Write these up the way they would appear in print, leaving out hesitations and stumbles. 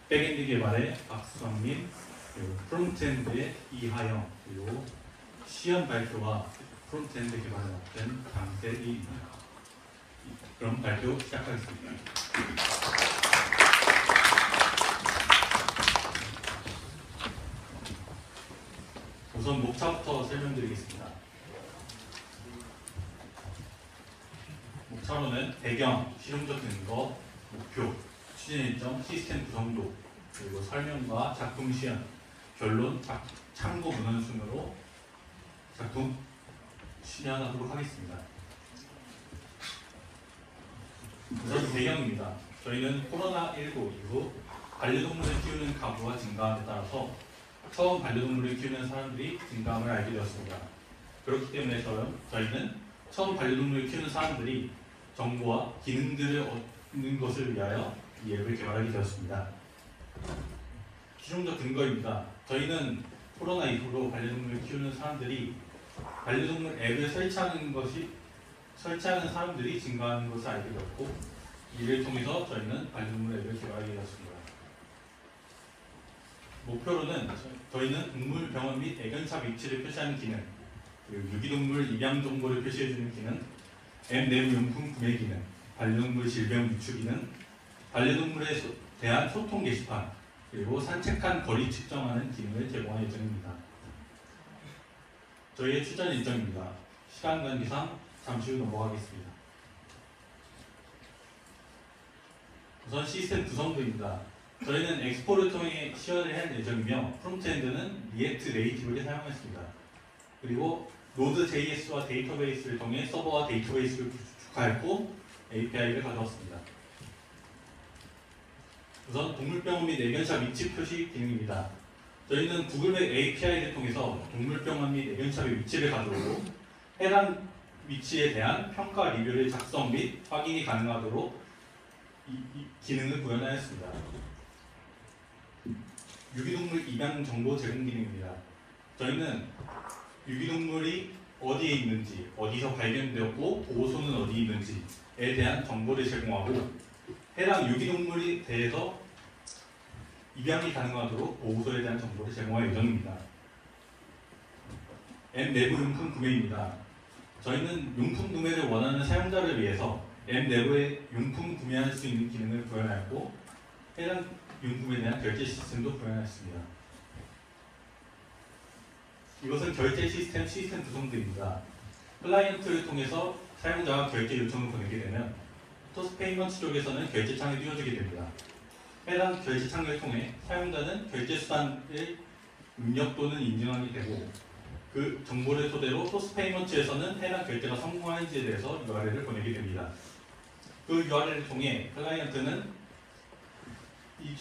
백엔드 개발의 박수성님, 그리고 프론트엔드의 이하영, 그리고 시연 발표와 프론트엔드 개발에 맡은 장세희입니다. 그럼 발표 시작하겠습니다. 우선 목차부터 설명드리겠습니다. 목차로는 배경, 실용적 근거, 목표, 추진 일정, 시스템 구성도, 그리고 설명과 작품 시연, 결론, 참고 문헌 순으로 작품 시연하도록 하겠습니다. 우선 배경입니다. 저희는 코로나19 이후 반려동물을 키우는 가구가 증가함에 따라서 처음 반려동물을 키우는 사람들이 증가함을 알게 되었습니다. 그렇기 때문에 저희는 처음 반려동물을 키우는 사람들이 정보와 기능들을 얻는 것을 위하여 이 앱을 개발하게 되었습니다. 실용적 근거입니다. 저희는 코로나 이후로 반려동물을 키우는 사람들이 반려동물 앱을 설치하는 사람들이 증가하는 것을 알게 되었고, 이를 통해서 저희는 반려동물 앱을 개발하게 되었습니다. 목표로는 저희는 동물 병원 및 애견샵 위치를 표시하는 기능, 그리고 유기동물 입양 정보를 표시해주는 기능, 앱 내부 용품 구매 기능, 반려동물 질병 유추 기능, 반려동물에 대한 소통 게시판, 그리고 산책한 거리 측정하는 기능을 제공할 예정입니다. 저희의 추전 일정입니다. 시간 관계상 잠시 후 넘어가겠습니다. 우선 시스템 구성도입니다. 저희는 엑스포를 통해 시연을 할 예정이며, 프론트엔드는 리액트 네이티브를 사용했습니다. 그리고 노드.js와 데이터베이스를 통해 서버와 데이터베이스를 구축하였고 API를 가져왔습니다. 우선 동물병원 및 애견샵 위치 표시 기능입니다. 저희는 구글맵 API를 통해서 동물병원 및 애견샵의 위치를 가져오고, 해당 위치에 대한 평가 리뷰를 작성 및 확인이 가능하도록 이 기능을 구현하였습니다. 유기동물 입양 정보 제공 기능입니다. 저희는 유기동물이 어디에 있는지, 어디서 발견되었고 보호소는 어디 있는지에 대한 정보를 제공하고, 해당 유기동물에 대해서 입양이 가능하도록 보호소에 대한 정보를 제공할 예정입니다. 앱 내부 용품 구매입니다. 저희는 용품 구매를 원하는 사용자를 위해서 앱 내부에 용품 구매할 수 있는 기능을 구현하였고, 해당 용품에 대한 결제 시스템도 구현하였습니다. 이것은 결제 시스템 구성도입니다. 클라이언트를 통해서 사용자가 결제 요청을 보내게 되면 토스페이먼트 쪽에서는 결제창을 띄워주게 됩니다. 해당 결제창을 통해 사용자는 결제 수단을 입력 또는 인증하게 되고, 그 정보를 토대로 토스페이먼트에서는 해당 결제가 성공하는지에 대해서 URL을 보내게 됩니다. 그 URL을 통해 클라이언트는 이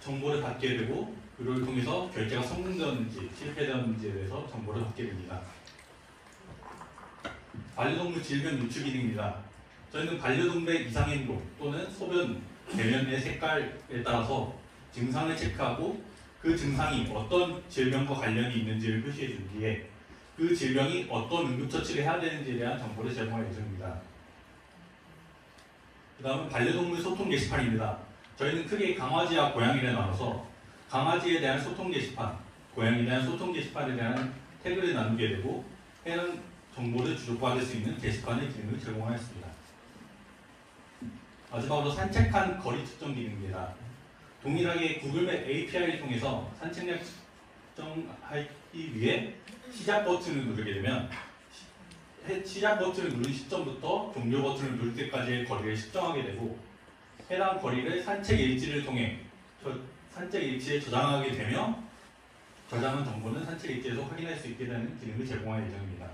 정보를 받게 되고, 그를 통해서 결제가 성공되었는지 실패되었는지에 대해서 정보를 받게 됩니다. 반려동물 질병 유추 기능입니다. 저희는 반려동물의 이상행동 또는 소변, 배변의 색깔에 따라서 증상을 체크하고, 그 증상이 어떤 질병과 관련이 있는지를 표시해 준 뒤에 그 질병이 어떤 응급처치를 해야 되는지에 대한 정보를 제공할 예정입니다. 그 다음은 반려동물 소통 게시판입니다. 저희는 크게 강아지와 고양이를 나눠서 강아지에 대한 소통 게시판, 고양이에 대한 소통 게시판에 대한 태그를 나누게 되고, 해당 정보를 주고받을 수 있는 게시판의 기능을 제공하였습니다. 마지막으로 산책한 거리 측정 기능입니다. 동일하게 구글맵 API를 통해서 산책량 측정하기 위해 시작 버튼을 누르게 되면 시작 버튼을 누른 시점부터 종료 버튼을 누를 때까지의 거리를 측정하게 되고, 해당 거리를 산책 일지를 통해 산책 일지에 저장하게 되며, 저장한 정보는 산책 일지에서 확인할 수 있게 되는 기능을 제공할 예정입니다.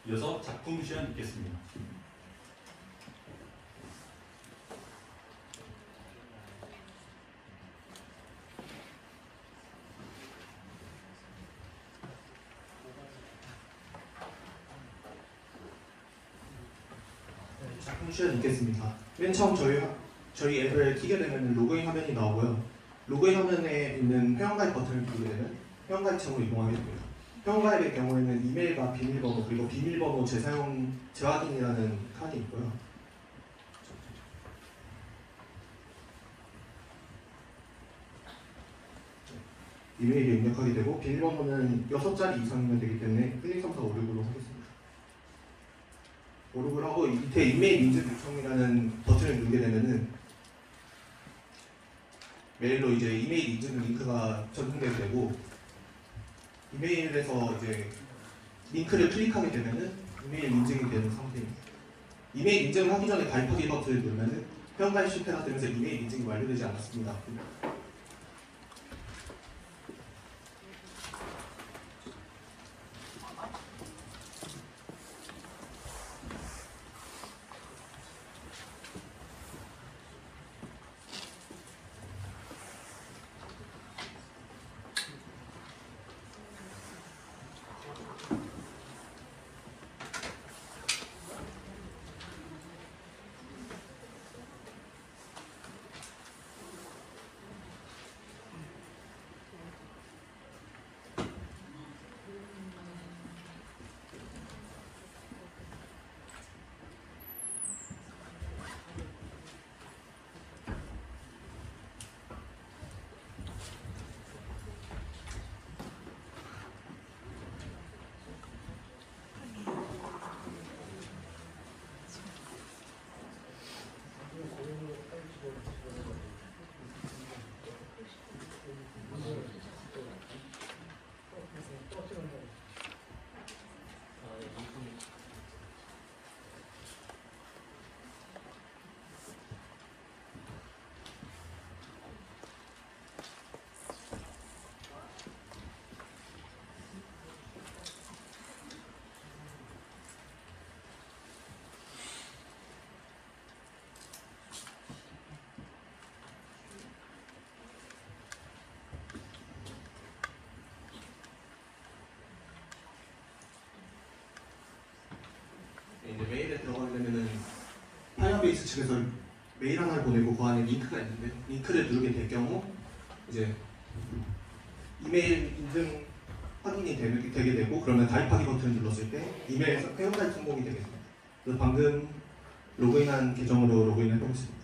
이어서 작품 시연 있겠습니다. 작품 시연 있겠습니다. 맨 처음 저희 앱을 키게 되면 로그인 화면이 나오고요. 로그인 화면에 있는 회원가입 버튼을 누르게 되면 회원가입창으로 이동하게 됩니다. 회원가입의 경우에는 이메일과 비밀번호, 그리고 비밀번호 재확인이라는 칸이 있고요. 이메일을 입력하게 되고 비밀번호는 6자리 이상이면 되기 때문에 1, 2, 3, 4, 5, 6으로 하겠습니다. 5, 6을 하고 밑에 이메일 인증 요청이라는 버튼을 누르게 되면은 메일로 이제 이메일 인증 링크가 전송되게 되고 이메일에서 이제 링크를 클릭하게 되면은 이메일 인증이 되는 상태입니다. 이메일 인증을 하기 전에 가입하기 버튼을 누르면은 회원가입 실패가 되면서 이메일 인증이 완료되지 않았습니다. 이제 메일에 들어가려면은 파이어베이스 측에서 메일 하나를 보내고 그 안에 링크가 있는데 링크를 누르게 될 경우 이제 이메일 인증 확인이 되게 되고 그러면 가입하기 버튼을 눌렀을 때 이메일에서 회원가입 성공이 되겠습니다. 그래서 방금 로그인한 계정으로 로그인을 해보겠습니다.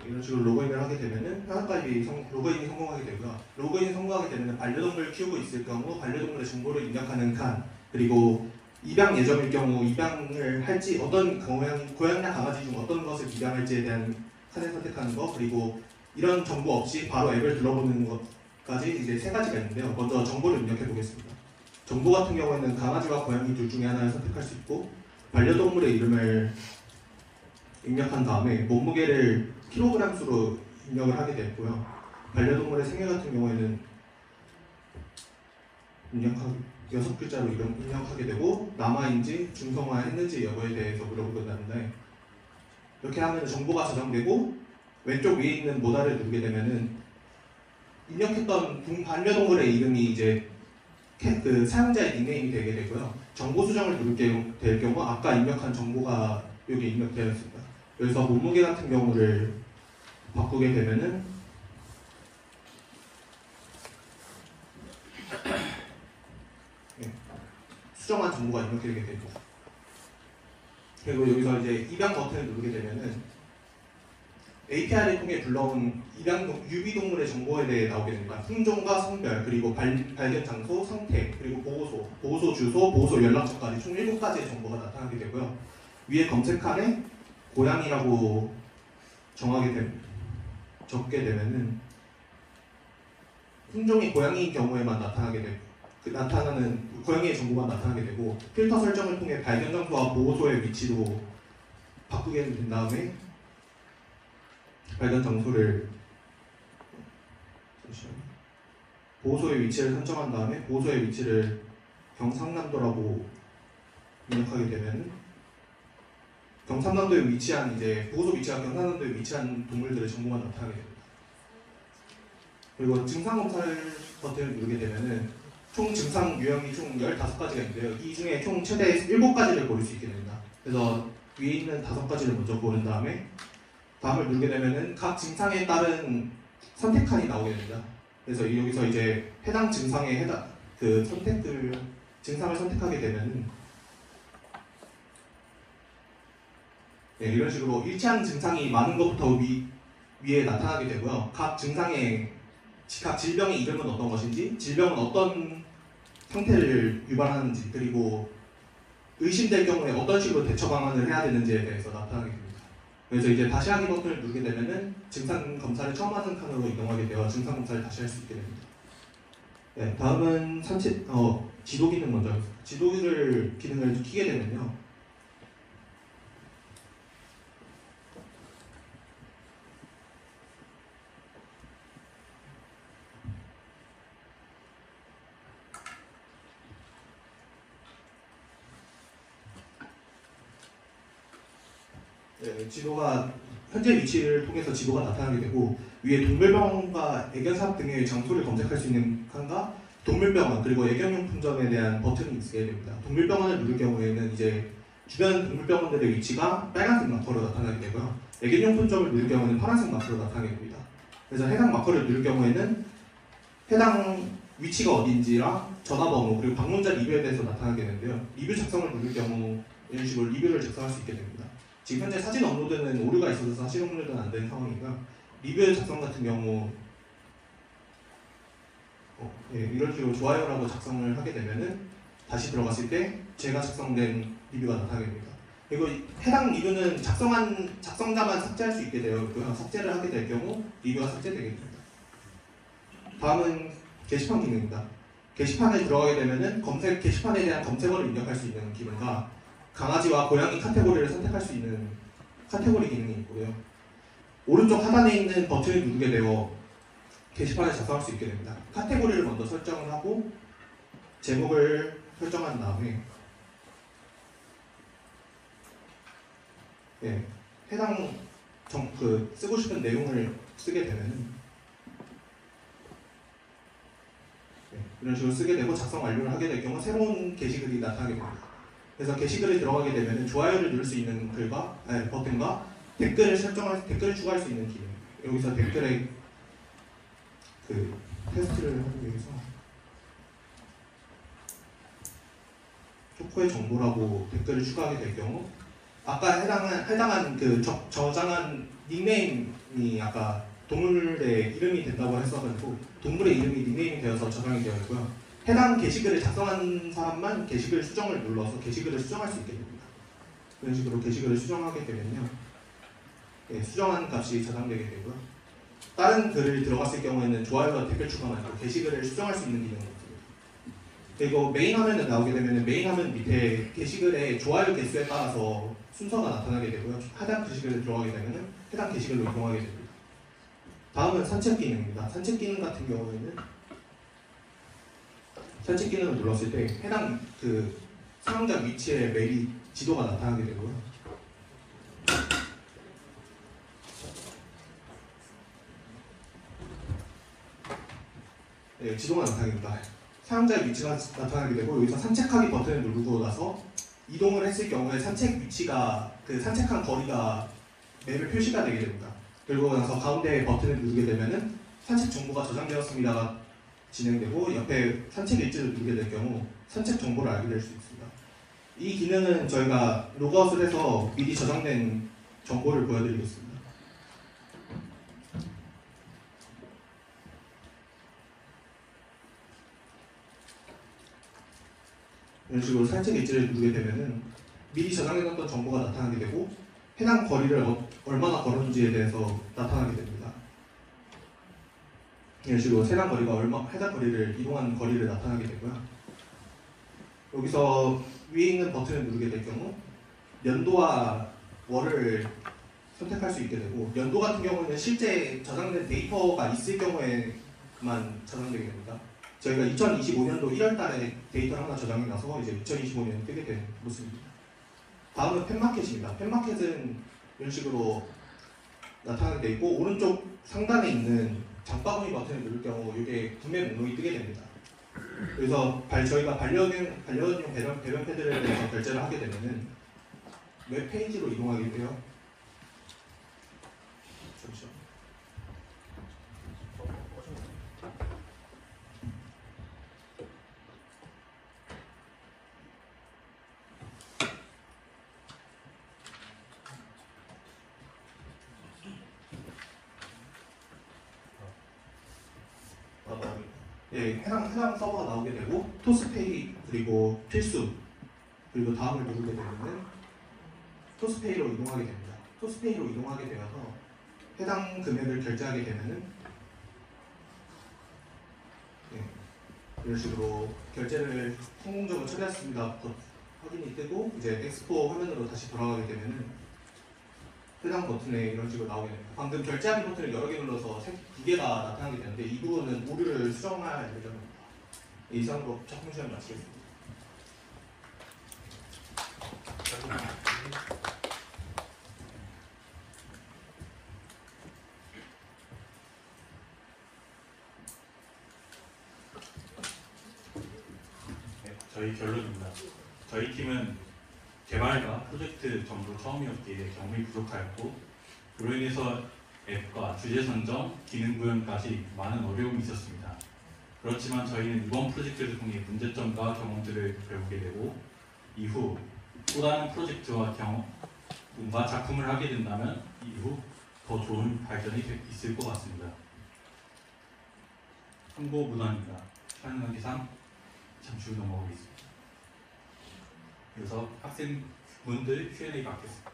이런 식으로 로그인을 하게 되면은 로그인이 성공하게 되고요. 로그인이 성공하게 되면은 반려동물을 키우고 있을 경우 반려동물의 정보를 입력하는 칸, 그리고 입양 예정일 경우 입양을 할지 어떤 고양이나 강아지 중 어떤 것을 입양할지에 대한 칸을 선택하는 거, 그리고 이런 정보 없이 바로 앱을 들어보는 것까지 이제 세 가지가 있는데요. 먼저 정보를 입력해 보겠습니다. 정보 같은 경우에는 강아지와 고양이 둘 중에 하나를 선택할 수 있고 반려동물의 이름을 입력한 다음에 몸무게를 킬로그램 수로 입력을 하게 됐고요. 반려동물의 생애 같은 경우에는 6글자로 입력하게 되고 남아인지 중성화했는지 여부에 대해서 물어보는데 이렇게 하면 정보가 저장되고 왼쪽 위에 있는 모달을 누르게 되면은 입력했던 반려동물의 이름이 이제 그 사용자의 닉네임이 되게 되고요. 정보 수정을 누르게 될 경우 아까 입력한 정보가 여기 입력되어 있습니다. 여기서 몸무게 같은 경우를 바꾸게 되면은 수정한 정보가 입력되게 됩니다. 그리고 여기서 이제 입양 버튼을 누르게 되면은 API를 통해 불러온 유기동물의 정보에 대해 나오게 됩니다. 품종과 성별, 그리고 발견 장소, 상태, 그리고 보호소 주소, 보호소 연락처까지 총 7가지의 정보가 나타나게 되고요. 위에 검색칸에 고양이라고 적게 되면은 품종이 고양이인 경우에만 나타나는 고양이의 정보가 나타나게 되고 필터 설정을 통해 발견 장소와 보호소의 위치로 바꾸게 된 다음에 발견 장소를 보호소의 위치를 설정한 다음에 보호소의 위치를 경상남도라고 입력하게 되면 경상남도에 위치한 보호소 위치가 경상남도에 위치한 동물들의 정보가 나타나게 됩니다. 그리고 증상 검사를 버튼을 누르게 되면은 총 증상 유형이 총 15가지가 있는데요. 이 중에 총 최대 7가지를 고를 수 있게 됩니다. 그래서 위에 있는 5가지를 먼저 고른 다음에 다음을 누르게 되면은 각 증상에 따른 선택칸이 나오게 됩니다. 그래서 여기서 이제 해당 증상에 해당 그 증상을 선택하게 되면은 네, 이런 식으로 일치하는 증상이 많은 것부터 위에 나타나게 되고요. 각 질병의 이름은 어떤 것인지, 질병은 어떤 상태를 유발하는지, 그리고 의심될 경우에 어떤 식으로 대처 방안을 해야 되는지에 대해서 나타나게 됩니다. 그래서 이제 다시 하기 버튼을 누르게 되면은 증상 검사를 처음 하는 칸으로 이동하게 되어 증상 검사를 다시 할 수 있게 됩니다. 네, 다음은 지도 기능 먼저 하겠습니다. 지도를 기능을 키게 되면요. 네, 지도가 현재 위치를 통해서 지도가 나타나게 되고 위에 동물병원과 애견사업 등의 장소를 검색할 수 있는 칸과 동물병원 그리고 애견용품점에 대한 버튼이 있게 됩니다. 동물병원을 누를 경우에는 이제 주변 동물병원들의 위치가 빨간색 마커로 나타나게 되고요. 애견용품점을 누를 경우에는 파란색 마커로 나타나게 됩니다. 그래서 해당 마커를 누를 경우에는 해당 위치가 어딘지랑 전화번호 그리고 방문자 리뷰에 대해서 나타나게 되는데요. 리뷰 작성을 누를 경우 이런 식으로 리뷰를 작성할 수 있게 됩니다. 지금 현재 사진 업로드는 오류가 있어서 사진 업로드는 안 되는 상황이고요. 리뷰 작성 같은 경우 이런 식으로 좋아요라고 작성을 하게 되면은 다시 들어갔을 때 제가 작성된 리뷰가 나타나게 됩니다. 그리고 해당 리뷰는 작성자만 삭제할 수 있게 되어 있고요. 삭제를 하게 될 경우 리뷰가 삭제되게 됩니다. 다음은 게시판 기능입니다. 게시판에 들어가게 되면은 게시판에 대한 검색어를 입력할 수 있는 기능과 강아지와 고양이 카테고리를 선택할 수 있는 카테고리 기능이 있고요. 오른쪽 하단에 있는 버튼을 누르게 되어 게시판에 작성할 수 있게 됩니다. 카테고리를 먼저 설정을 하고 제목을 설정한 다음에 해당 쓰고 싶은 내용을 쓰게 되면은 이런 식으로 쓰게 되고 작성 완료를 하게 될 경우 새로운 게시글이 나타나게 됩니다. 그래서 게시글에 들어가게 되면 좋아요를 누를 수 있는 버튼과 댓글을 추가할 수 있는 기능. 여기서 댓글에 테스트를 하기 위해서 초코의 정보라고 댓글을 추가하게 될 경우 아까 해당한 저장한 닉네임이 아까 동물의 이름이 된다고 했어가지고 동물의 이름이 닉네임이 되어서 저장이 되어 있고요. 해당 게시글을 작성한 사람만 게시글 수정을 눌러서 게시글을 수정할 수 있게 됩니다. 이런 식으로 게시글을 수정하게 되면요. 수정한 값이 저장되게 되고요. 다른 글을 들어갔을 경우에는 좋아요와 댓글 추가 말고 게시글을 수정할 수 있는 기능이 있습니다. 그리고 메인 화면에 나오게 되면 메인 화면 밑에 게시글의 좋아요 개수에 따라서 순서가 나타나게 되고요. 해당 게시글에 들어가게 되면 해당 게시글로 이동하게 됩니다. 다음은 산책 기능입니다. 산책 기능 같은 경우에는 산책 기능을 눌렀을 때 해당 사용자 위치에 맵이 지도가 나타나게 되고요. 지도가 나타납니다. 사용자의 위치가 나타나게 되고 여기서 산책하기 버튼을 누르고 나서 이동을 했을 경우에 산책 위치가 산책한 거리가 맵에 표시가 되게 됩니다. 그리고 나서 가운데 버튼을 누르게 되면은 산책 정보가 저장되었습니다가 진행되고 옆에 산책 일지를 누르게 될 경우 산책 정보를 알게 될 수 있습니다. 이 기능은 저희가 로그아웃을 해서 미리 저장된 정보를 보여드리겠습니다. 이런 식으로 산책 일지를 누르게 되면은 미리 저장해놨던 정보가 나타나게 되고 해당 거리를 얼마나 걸었는지에 대해서 나타나게 됩니다. 이런 식으로 해당 거리를 이동한 거리를 나타나게 되고요. 여기서 위에 있는 버튼을 누르게 될 경우 연도와 월을 선택할 수 있게 되고 연도 같은 경우는 실제 저장된 데이터가 있을 경우에만 저장되게 됩니다. 저희가 2025년도 1월 달에 데이터를 하나 저장해 놔서 이제 2025년에 뜨게 된 모습입니다. 다음은 펫마켓입니다. 펫마켓은 이런 식으로 나타나게 되어 있고 오른쪽 상단에 있는 장바구니 버튼을 누를 경우 이게 구매 목록이 뜨게 됩니다. 그래서 저희가 반려견용 배변 패드를 대해서 결제를 하게 되면은 웹페이지로 이동하게 돼요. 잠시만요. 예, 해당 서버가 나오게 되고 토스페이 그리고 필수 그리고 다음을 누르게 되면은 토스페이로 이동하게 됩니다. 토스페이로 이동하게 되어서 해당 금액을 결제하게 되면은 예, 이런 식으로 결제를 성공적으로 처리했습니다. 확인이 뜨고 이제 엑스포 화면으로 다시 돌아가게 되면은 해당 버튼에 이런 식으로 나오게 됩니다. 방금 결제하기 버튼을 여러 개 눌러서 두 개가 나타나게 되는데 이 부분은 오류를 수정할 예정입니다. 이상으로 작품 시간 마치겠습니다. 네, 저희 결론입니다. 저희 팀은 개발과 프로젝트 전부 처음이었기에 경험이 부족하였고 그로 인해서 앱과 주제 선정, 기능 구현까지 많은 어려움이 있었습니다. 그렇지만 저희는 이번 프로젝트를 통해 문제점과 경험들을 배우게 되고 이후 또 다른 프로젝트와 경험과 작품을 하게 된다면 이후 더 좋은 발전이 있을 것 같습니다. 홍보 무단입니다. 가능한 이상 잠시 후 넘어가겠습니다. 그래서 학생분들 Q&A 받겠습니다.